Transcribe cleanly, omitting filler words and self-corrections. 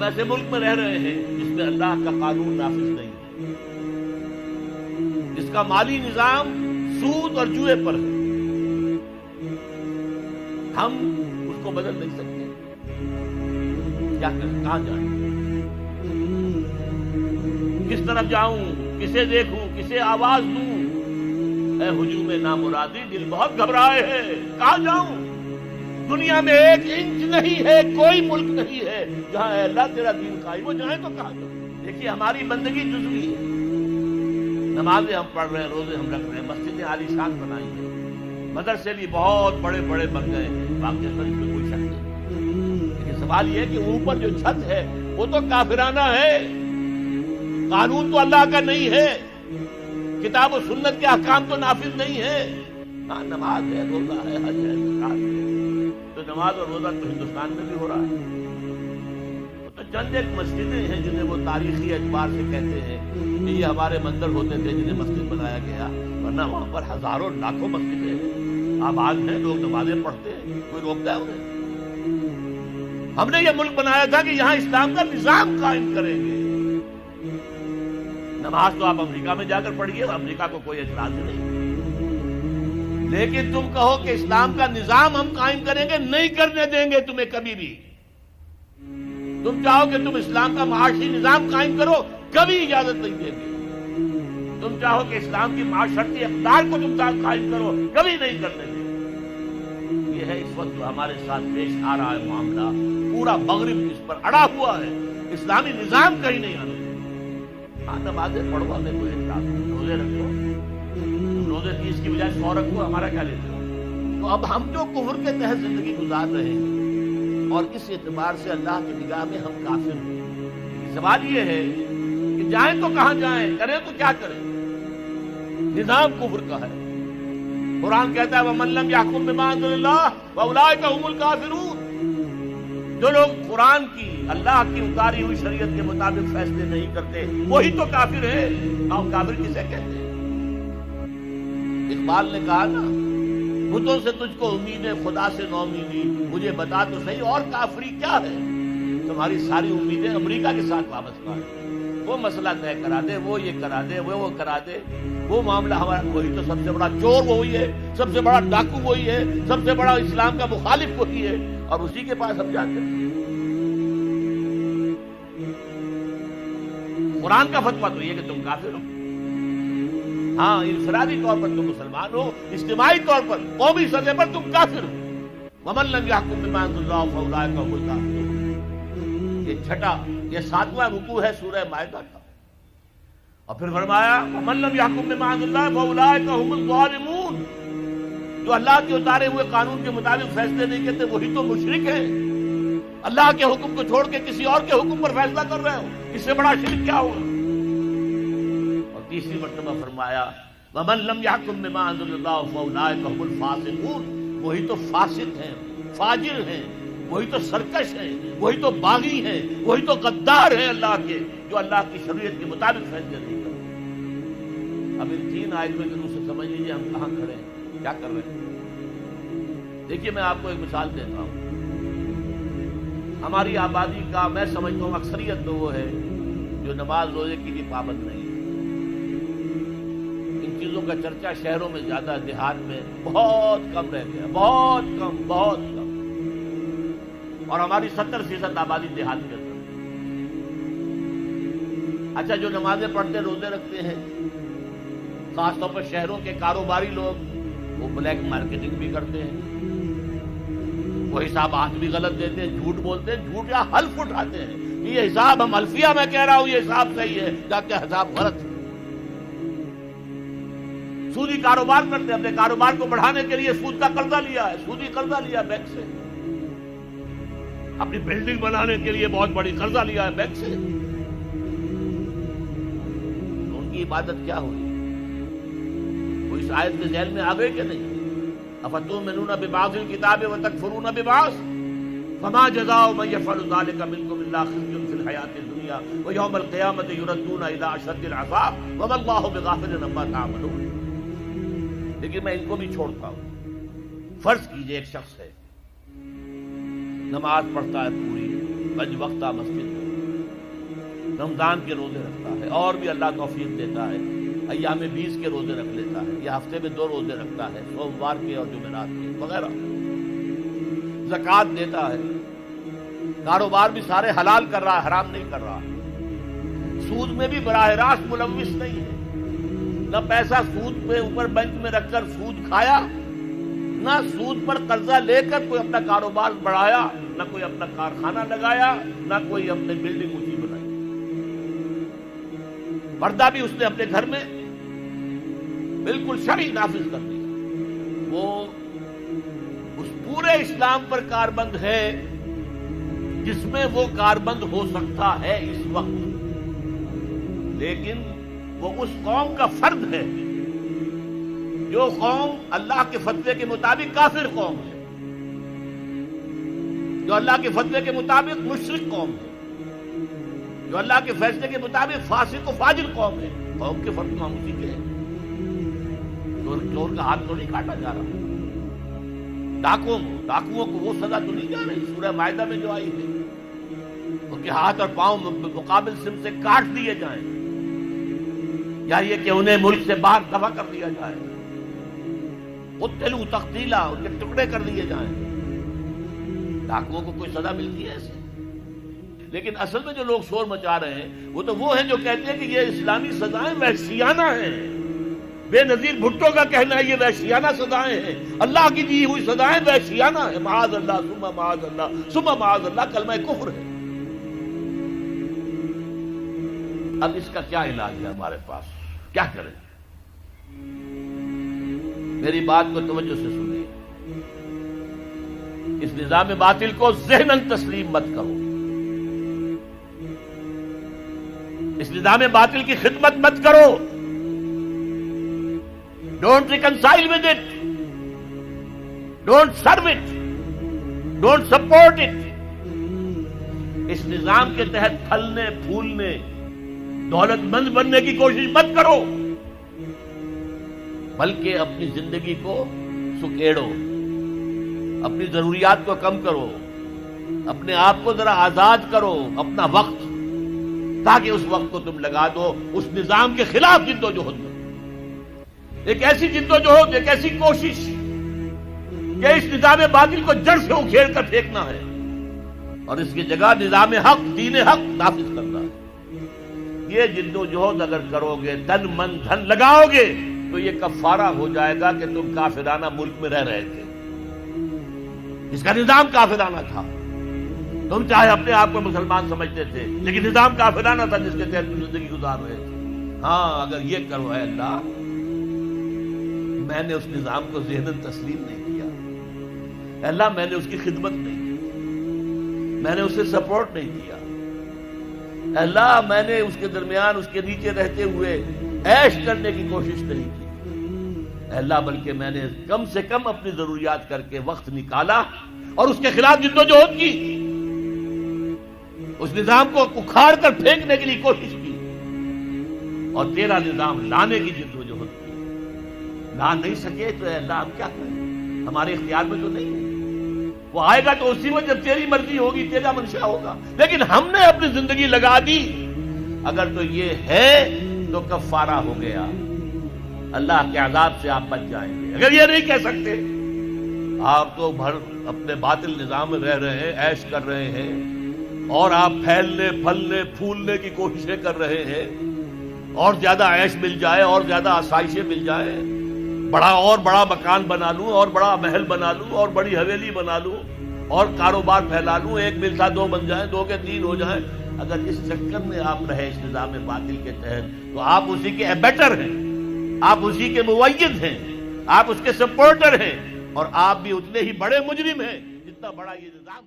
ایسے ملک میں رہ رہے ہیں جس میں اللہ کا قانون نافذ نہیں ہے، جس کا مالی نظام سود اور جوئے پر ہے، ہم اس کو بدل نہیں سکتے، کیا کریں، کہاں جائیں، کس طرف جاؤں، کسے دیکھوں، کسے آواز دوں؟ اے ہجوم نامرادی، دل بہت گھبرائے ہے، کہاں جاؤں؟ دنیا میں ایک انچ نہیں ہے، کوئی ملک نہیں ہے جہاں اے اللہ تیرا دین قائم ہو جائے تو کہاں جاؤں؟ دیکھیے ہماری بندگی جزوی ہے، نمازیں ہم پڑھ رہے ہیں، روزے ہم رکھ رہے ہیں، مسجدیں عالی شان بنائی ہیں، مدرسے بھی بہت بڑے بڑے بن گئے ہیں، باقی اس میں کوئی شک نہیں، لیکن سوال یہ ہے کہ اوپر جو چھت ہے وہ تو کافرانہ ہے، قانون تو اللہ کا نہیں ہے، کتاب و سنت کے احکام تو نافذ نہیں ہے۔ ہاں نماز ہے، روزہ ہے، حج ہے، زکات ہے، تو نماز اور روزہ تو ہندوستان میں بھی ہو رہا ہے، تو چند ایک مسجدیں ہیں جنہیں وہ تاریخی اعتبار سے کہتے ہیں کہ یہ ہمارے مندر ہوتے تھے جنہیں مسجد بنایا گیا، ورنہ وہاں پر ہزاروں لاکھوں مسجدیں ہیں، آباد ہیں، لوگ نمازیں پڑھتے ہیں، کوئی روکتا ہے انہیں؟ ہم نے یہ ملک بنایا تھا کہ یہاں اسلام کا نظام قائم کریں گے۔ نماز تو آپ امریکہ میں جا کر پڑھیے، امریکہ کو کوئی اعتراض نہیں، لیکن تم کہو کہ اسلام کا نظام ہم قائم کریں گے، نہیں کرنے دیں گے تمہیں کبھی بھی۔ تم چاہو کہ تم اسلام کا معاشی نظام قائم کرو، کبھی اجازت نہیں دیں گے۔ تم چاہو کہ اسلام کی معاشرتی اقدار کو تم قائم کرو، کبھی نہیں کرنے دیں گے۔ یہ ہے اس وقت جو ہمارے ساتھ پیش آ رہا ہے معاملہ، پورا مغرب اس پر اڑا ہوا ہے، اسلامی نظام کہیں نہیں آنے دیں۔ ہاں نمازیں پڑھو، ہمیں کوئی اعتراض نہیں، روزے رکھو، تم روزے 30 کی بجائے 100 رکھو، ہمارا کیا لیتے ہو؟ تو اب ہم جو کفر کے تحت زندگی گزار رہے ہیں اور اس اعتبار سے اللہ کی نگاہ میں ہم کافر ہیں، سوال یہ ہے کہ جائیں تو کہاں جائیں، کریں تو کیا کریں؟ نظام کفر کا ہے، قرآن کہتا ہے وَمَن لَّمْ يَحْكُم بِمَا أَنزَلَ اللَّهُ فَأُولَٰئِكَ هُمُ الْكَافِرُونَ۔ جو لوگ قرآن کی، اللہ کی اتاری ہوئی شریعت کے مطابق فیصلے نہیں کرتے وہی تو کافر ہے۔ اور کافر کسے کہتے ہیں؟ اقبال نے کہا نا، بتوں سے تجھ کو امید ہے، خدا سے نو امیدی، مجھے بتا تو صحیح اور کافری کیا ہے؟ تمہاری ساری امیدیں امریکہ کے ساتھ وابستہ ہیں، وہ مسئلہ طے کرا دے، وہ یہ کرا دے، وہ کرا دے، وہ معاملہ ہمارا، وہی تو سب سے بڑا چور وہی ہے، سب سے بڑا ڈاکو وہی ہے، سب سے بڑا اسلام کا مخالف وہی ہے، اور اسی کے پاس ہم جاتے ہیں۔ قرآن کا فتویٰ تو یہ کہ تم کافر ہو، ہاں انفرادی طور پر تم مسلمان ہو، اجتماعی طور پر قومی سطح پر تم کافر ہو۔ وَمَن لَّمْ يَحْكُم بِمَا أَنزَلَ اللَّهُ فَأُولَٰئِكَ هُمُ الْكَافِرُونَ۔ یہ 7واں رکوع ہے سورہ مائدہ کا، اور پھر فرمایا وَمَن لَّمْ يَحْكُم بِمَا أَنزَلَ اللَّهُ فَأُولَٰئِكَ هُمُ الظَّالِمُونَ۔ جو اللہ کے اتارے ہوئے قانون کے مطابق فیصلے نہیں کرتے وہی تو مشرک ہے۔ اللہ کے حکم کو چھوڑ کے کسی اور کے حکم پر فیصلہ کر رہے ہو، اس سے بڑا شرک کیا ہوگا؟ اور تیسری مرتبہ فرمایا وَمَن لَّمْ يَحْكُم بِمَا أَنزَلَ اللَّهُ فَأُولَٰئِكَ هُمُ الْفَاسِقُونَ۔ وہی تو فاسق ہیں، فاجر ہیں، وہی تو سرکش ہیں، وہی تو باغی ہیں، وہی تو غدار ہیں اللہ کے، جو اللہ کی شریعت کے مطابق فیصلے نہیں کرتے۔ اب ان 3 آیتوں کے روح سے سمجھ لیجیے ہم کہاں کھڑے ہیں، کیا کر رہے ہیں۔ دیکھیے میں آپ کو ایک مثال دیتا ہوں، ہماری آبادی کا میں سمجھتا ہوں اکثریت تو وہ ہے جو نماز روزے کی بھی پابند نہیں ہے۔ ان چیزوں کا چرچا شہروں میں زیادہ، دیہات میں بہت کم رہ گیا، بہت کم، بہت کم، اور ہماری 70% آبادی دیہات کے اندر۔ اچھا جو نمازیں پڑھتے روزے رکھتے ہیں، خاص طور پر شہروں کے کاروباری لوگ، وہ بلیک مارکیٹنگ بھی کرتے ہیں، وہ حسابات بھی غلط دیتے ہیں، جھوٹ بولتے ہیں، جھوٹ یا حلف اٹھاتے ہیں، یہ حساب ہم حلفیہ میں کہہ رہا ہوں یہ حساب صحیح ہے، جبکہ حساب غلط ہے۔ سودی کاروبار کرتے ہیں، اپنے کاروبار کو بڑھانے کے لیے سود کا قرضہ لیا ہے، سودی قرضہ لیا بینک سے، اپنی بلڈنگ بنانے کے لیے بہت بڑی قرضہ لیا ہے بینک سے، تو ان کی عبادت کیا ہوئی؟ وہ اس آیت کے ذہن میں آ گئے کہ نہیں؟ افتؤمنون ببعض الکتاب وتکفرون ببعض فما جزاء من يفعل ذلك منكم الا خزي في الحياة الدنيا ويوم القيامة يردون الى اشد العذاب وما الله بغافل عما تعملون۔ لیکن میں ان کو بھی چھوڑتا ہوں۔ فرض کیجئے ایک شخص ہے، نماز پڑھتا ہے پوری، 5 وقتہ مسجد میں، رمضان کے روزے رکھتا ہے، اور بھی اللہ توفیق دیتا ہے، ایام 20 کے روزے رکھ لیتا ہے، یا ہفتے میں 2 روزے رکھتا ہے، سوموار کے اور جمعرات کے وغیرہ، زکوٰۃ دیتا ہے، کاروبار بھی سارے حلال کر رہا ہے، حرام نہیں کر رہا، سود میں بھی براہ راست ملوث نہیں ہے، نہ پیسہ سود پہ اوپر بینک میں رکھ کر سود کھایا، نہ سود پر قرضہ لے کر کوئی اپنا کاروبار بڑھایا، نہ کوئی اپنا کارخانہ لگایا، نہ کوئی اپنے بلڈنگ اونچی بنائی۔ پردہ بھی اس نے اپنے گھر میں بالکل شرعی نافذ کر دیا، وہ اس پورے اسلام پر کاربند ہے جس میں وہ کاربند ہو سکتا ہے اس وقت، لیکن وہ اس قوم کا فرد ہے جو قوم اللہ کے فتوے کے مطابق کافر قوم ہے، جو اللہ کے فتوے کے مطابق مشرک قوم ہے، جو اللہ کے فیصلے کے مطابق فاسق و فاجر قوم ہے۔ قوم کے فرد ہم اسی کے ہیں، چور کا ہاتھ تو نہیں کاٹا جا رہا، ڈاکوؤں کو وہ سزا تو نہیں جا رہی سورہ مائدہ میں جو آئی ہے، ان کے ہاتھ اور پاؤں مقابل سم سے کاٹ دیے جائیں، یا یہ کہ انہیں ملک سے باہر دفع کر دیا جائے، قتلوا تقتیلا، ان کے ٹکڑے کر دیے جائیں۔ ڈاکوؤں کو کوئی سزا ملتی ہے ایسے؟ لیکن اصل میں جو لوگ شور مچا رہے ہیں وہ ہیں جو کہتے ہیں کہ یہ اسلامی سزائیں وحشیانہ ہیں۔ بے نظیر بھٹو کا کہنا ہے یہ وحشیانہ سزائیں ہیں، اللہ کی دی ہوئی سزائیں وحشیانہ ہیں، معاذ اللہ ثم معاذ اللہ ثم معاذ اللہ، کلمہ کفر ہے۔ اب اس کا کیا علاج ہے ہمارے پاس؟ کیا کریں؟ میری بات کو توجہ سے سنیے، اس نظام باطل کو ذہناً تسلیم مت کرو، اس نظام باطل کی خدمت مت کرو، don't reconcile with it, don't serve it, don't support it. اس نظام کے تحت پھلنے پھولنے دولت مند بننے کی کوشش مت کرو، بلکہ اپنی زندگی کو سکیڑو، اپنی ضروریات کو کم کرو، اپنے آپ کو ذرا آزاد کرو، اپنا وقت، تاکہ اس وقت کو تم لگا دو اس نظام کے خلاف جدوجہد میں۔ ایک ایسی جدوجہد، ایک ایسی کوشش کہ اس نظام باطل کو جڑ سے اکھیڑ کر پھینکنا ہے اور اس کی جگہ نظام حق، دین حق نافذ کرنا ہے۔ یہ جدوجہد اگر کرو گے، تن من دھن لگاؤ گے، تو یہ کفارہ ہو جائے گا کہ تم کافرانہ ملک میں رہ رہے تھے، اس کا نظام کافرانہ تھا، تم چاہے اپنے آپ کو مسلمان سمجھتے تھے لیکن نظام کافرانہ تھا جس کے تحت تم زندگی گزار رہے تھے۔ ہاں اگر یہ کرو، اے اللہ میں نے اس نظام کو ذہناً تسلیم نہیں کیا، اے اللہ میں نے اس کی خدمت نہیں کی، میں نے اسے سپورٹ نہیں کیا، اے اللہ میں نے اس کے درمیان اس کے نیچے رہتے ہوئے عیش کرنے کی کوشش نہیں کی، اے اللہ بلکہ میں نے کم سے کم اپنی ضروریات کر کے وقت نکالا اور اس کے خلاف جدوجہد کی، اس نظام کو اکھاڑ کر پھینکنے کے لیے کوشش کی اور تیرا نظام لانے کی جدوجہد کی۔ لا نہیں سکے تو اے اللہ ہم کیا کریں، ہمارے اختیار میں تو نہیں ہے، وہ آئے گا تو اسی وقت جب تیری مرضی ہوگی، تیرا منشا ہوگا، لیکن ہم نے اپنی زندگی لگا دی، اگر تو یہ ہے تو کفارہ ہو گیا، اللہ کے عذاب سے آپ بچ جائیں گے۔ اگر یہ نہیں کہہ سکتے، آپ تو اپنے باطل نظام میں رہ رہے ہیں، عیش کر رہے ہیں، اور آپ پھیلنے پھلنے پھولنے کی کوششیں کر رہے ہیں، اور زیادہ عیش مل جائے، اور زیادہ آسائشیں مل جائے، بڑا مکان بنا لوں، اور بڑا محل بنا لوں، اور بڑی حویلی بنا لوں، اور کاروبار پھیلا لوں، 1 مل تھا 2 بن جائیں، 2 کے 3 ہو جائیں۔ اگر اس چکر میں آپ رہے اس نظام باطل کے تحت، تو آپ اسی کے ایبیٹر ہیں، آپ اسی کے مؤید ہیں، آپ اس کے سپورٹر ہیں، اور آپ بھی اتنے ہی بڑے مجرم ہیں جتنا بڑا یہ نظام